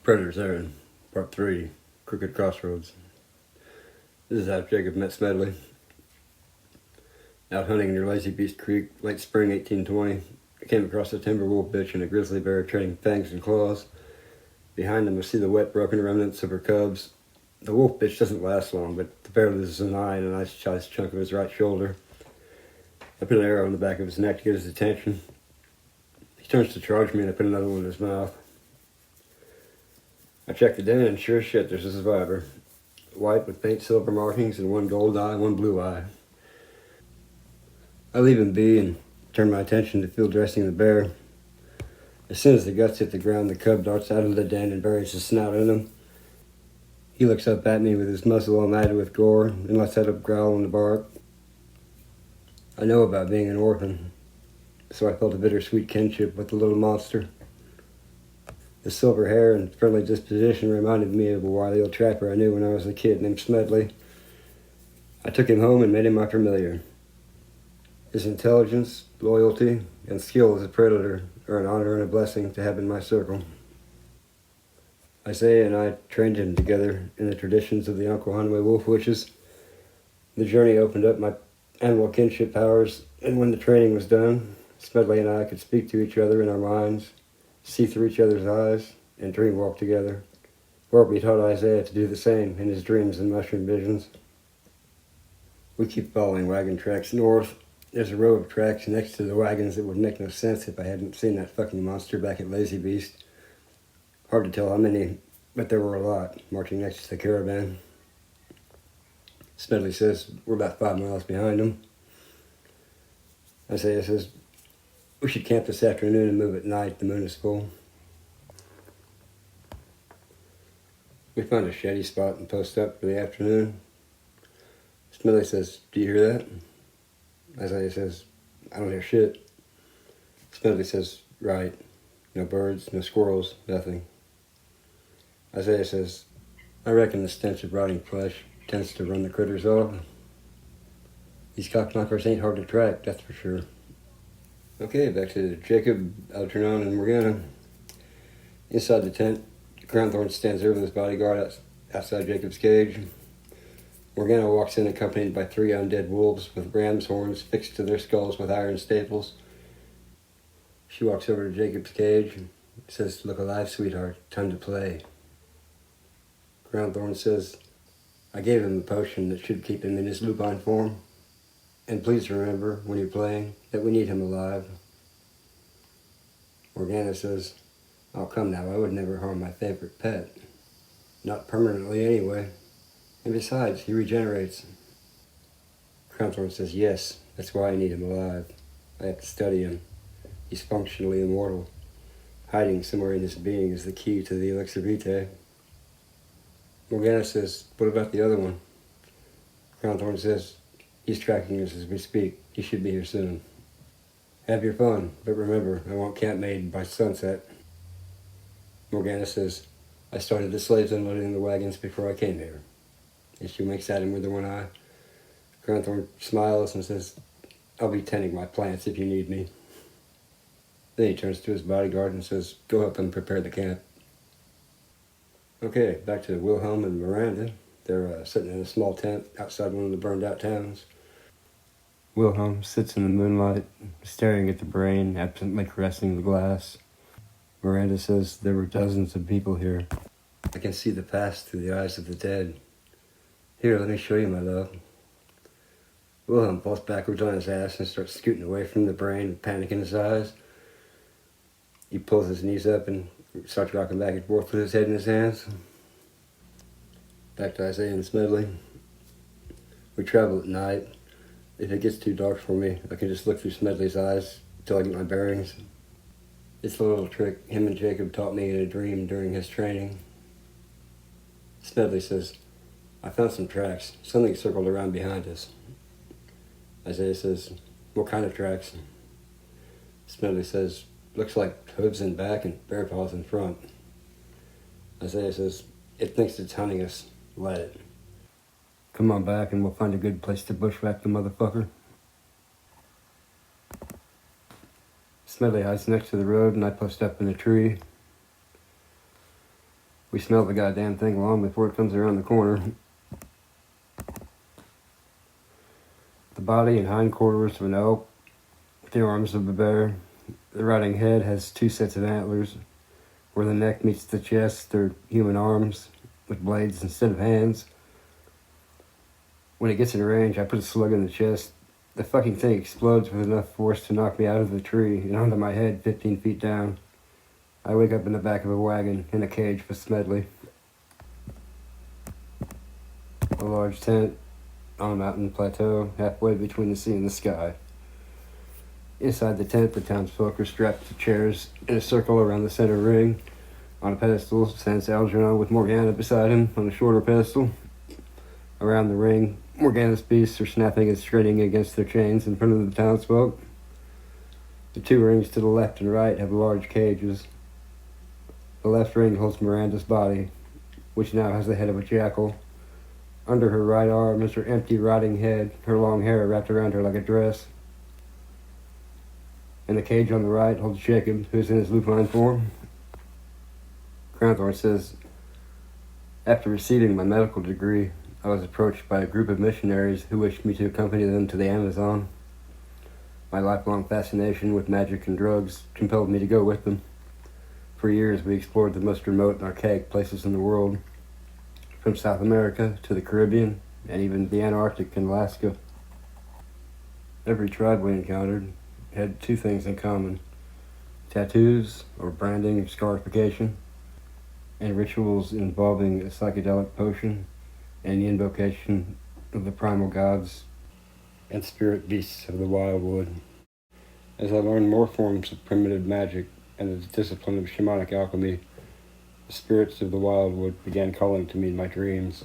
Predators Errand, Part 3, Crooked Crossroads. This is how Jacob met Smedley. Out hunting near Lazy Beast Creek, late spring 1820, I came across a timber wolf bitch and a grizzly bear trading fangs and claws. Behind them I see the wet, broken remnants of her cubs. The wolf bitch doesn't last long, but the bear loses an eye and a nice sized chunk of his right shoulder. I put an arrow in the back of his neck to get his attention. He turns to charge me and I put another one in his mouth. I checked it in and sure as shit there's a survivor. White with faint silver markings and one gold eye, one blue eye. I leave him be and turn my attention to field dressing the bear. As soon as the guts hit the ground, the cub darts out of the den and buries his snout in him. He looks up at me with his muzzle all matted with gore and lets out a growl on the bark. I know about being an orphan, so I felt a bittersweet kinship with the little monster. The silver hair and friendly disposition reminded me of a wily old trapper I knew when I was a kid named Smedley. I took him home and made him my familiar. His intelligence, loyalty, and skill as a predator are an honor and a blessing to have in my circle. Isaiah and I trained him together in the traditions of the Uncle Hanway Wolf Witches. The journey opened up my animal kinship powers, and when the training was done, Smedley and I could speak to each other in our minds, see through each other's eyes, and dream walk together. Orby taught Isaiah to do the same in his dreams and mushroom visions. We keep following wagon tracks north. There's a row of tracks next to the wagons that would make no sense if I hadn't seen that fucking monster back at Lazy Beast. Hard to tell how many, but there were a lot, marching next to the caravan. Smedley says we're about 5 miles behind them. Isaiah says we should camp this afternoon and move at night. The moon is full. We find a shady spot and post up for the afternoon. Smedley says, "Do you hear that?" Isaiah says, "I don't hear shit." Smedley says, "Right. No birds, no squirrels, nothing." Isaiah says, "I reckon the stench of rotting flesh tends to run the critters off. These cockknockers ain't hard to track, that's for sure." Okay, back to Jacob, Algernon, and Morgana. Inside the tent, Groundthorn stands there with his bodyguard outside Jacob's cage. Morgana walks in accompanied by 3 undead wolves with ram's horns fixed to their skulls with iron staples. She walks over to Jacob's cage and says, "Look alive, sweetheart. Time to play." Groundthorn says, "I gave him a potion that should keep him in his lupine form. And please remember, when you're playing, that we need him alive." Morgana says, "Oh, come now, I would never harm my favorite pet. Not permanently, anyway. And besides, he regenerates." Groundthorn says, "Yes, that's why I need him alive. I have to study him. He's functionally immortal. Hiding somewhere in his being is the key to the elixir vitae." Morgana says, "What about the other one?" Groundthorn says, "He's tracking us as we speak. He should be here soon. Have your fun, but remember, I want camp made by sunset." Morgana says, "I started the slaves unloading the wagons before I came here." And she winks at him with her one eye. Groundthorn smiles and says, "I'll be tending my plants if you need me." Then he turns to his bodyguard and says, "Go help him prepare the camp." Okay, back to Wilhelm and Miranda. They're sitting in a small tent outside one of the burned out towns. Wilhelm sits in the moonlight, staring at the brain, absently caressing the glass. Miranda says, "There were dozens of people here. I can see the past through the eyes of the dead. Here, let me show you, my love." Wilhelm falls backwards on his ass and starts scooting away from the brain with panic in his eyes. He pulls his knees up and starts rocking back and forth with his head in his hands. Back to Isaiah and Smedley. We travel at night. If it gets too dark for me, I can just look through Smedley's eyes until I get my bearings. It's a little trick him and Jacob taught me in a dream during his training. Smedley says, "I found some tracks. Something circled around behind us." Isaiah says, "What kind of tracks?" Smedley says, "Looks like hooves in back and bear paws in front." Isaiah says, "It thinks it's hunting us. Let it. Come on back and we'll find a good place to bushwhack the motherfucker." Smedley hides next to the road and I post up in a tree. We smell the goddamn thing long before it comes around the corner. The body and hindquarters of an elk, the arms of a bear. The riding head has 2 sets of antlers. Where the neck meets the chest, they're human arms with blades instead of hands. When it gets in range, I put a slug in the chest. The fucking thing explodes with enough force to knock me out of the tree and onto my head 15 feet down. I wake up in the back of a wagon in a cage with Smedley. A large tent on a mountain plateau halfway between the sea and the sky. Inside the tent, the townsfolk are strapped to chairs in a circle around the center ring. On a pedestal stands Algernon with Morgana beside him on a shorter pedestal. Around the ring, Morgana's beasts are snapping and straining against their chains in front of the townsfolk. The 2 rings to the left and right have large cages. The left ring holds Miranda's body, which now has the head of a jackal. Under her right arm is her empty rotting head, her long hair wrapped around her like a dress. And the cage on the right holds Jacob, who's in his lupine form. Crownthorne says, after receiving my medical degree, I was approached by a group of missionaries who wished me to accompany them to the Amazon. My lifelong fascination with magic and drugs compelled me to go with them. For years, we explored the most remote and archaic places in the world, from South America to the Caribbean, and even the Antarctic and Alaska. Every tribe we encountered had 2 things in common: tattoos, or branding of scarification, and rituals involving a psychedelic potion and the invocation of the primal gods and spirit beasts of the wildwood. As I learned more forms of primitive magic and the discipline of shamanic alchemy, the spirits of the wildwood began calling to me in my dreams.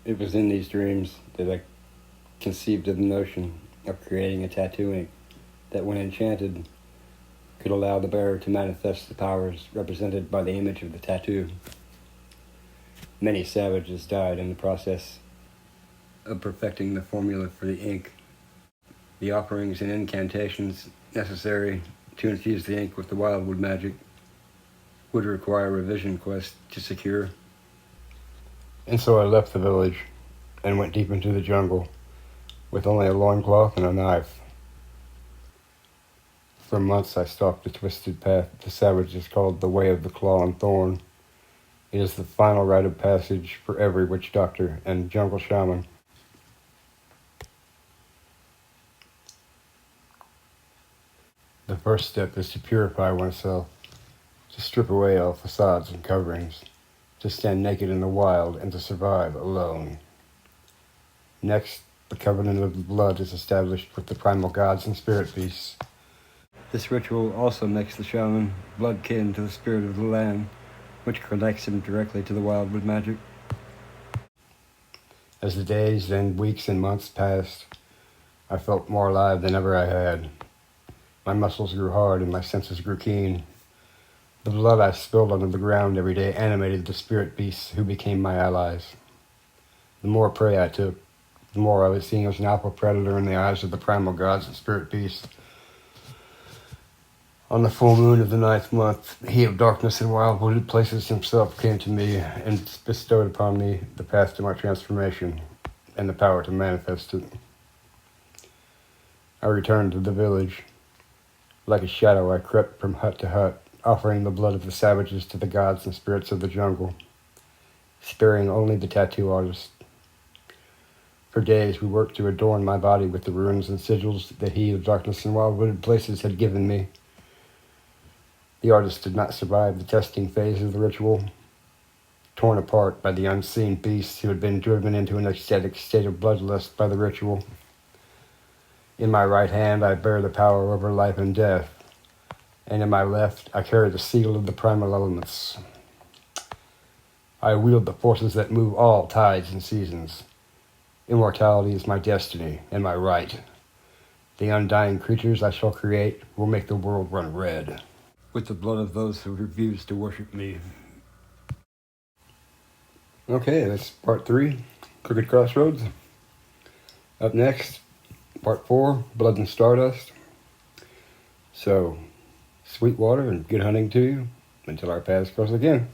It was in these dreams that I conceived of the notion of creating a tattoo ink that, when enchanted, could allow the bearer to manifest the powers represented by the image of the tattoo. Many savages died in the process of perfecting the formula for the ink. The offerings and incantations necessary to infuse the ink with the wildwood magic would require a revision quest to secure. And so I left the village and went deep into the jungle with only a loincloth and a knife. For months I stalked the twisted path the savages called the Way of the Claw and Thorn. It is the final rite of passage for every witch doctor and jungle shaman. The first step is to purify oneself, to strip away all facades and coverings, to stand naked in the wild and to survive alone. Next, the covenant of the blood is established with the primal gods and spirit beasts. This ritual also makes the shaman blood kin to the spirit of the land, which connects him directly to the wildwood magic. As the days, then weeks and months passed, I felt more alive than ever I had. My muscles grew hard and my senses grew keen. The blood I spilled onto the ground every day animated the spirit beasts who became my allies. The more prey I took, the more I was seen as an alpha predator in the eyes of the primal gods and spirit beasts. On the full moon of the 9th month, he of darkness and wild wooded places himself came to me and bestowed upon me the path to my transformation and the power to manifest it. I returned to the village. Like a shadow, I crept from hut to hut, offering the blood of the savages to the gods and spirits of the jungle, sparing only the tattoo artist. For days we worked to adorn my body with the runes and sigils that he of darkness and wild wooded places had given me. The artist did not survive the testing phase of the ritual, torn apart by the unseen beasts who had been driven into an ecstatic state of bloodlust by the ritual. In my right hand I bear the power over life and death, and in my left I carry the seal of the primal elements. I wield the forces that move all tides and seasons. Immortality is my destiny and my right. The undying creatures I shall create will make the world run red with the blood of those who refuse to worship me. Okay, that's part 3, Crooked Crossroads. Up next, part 4, Blood and Stardust. So, sweet water and good hunting to you until our paths cross again.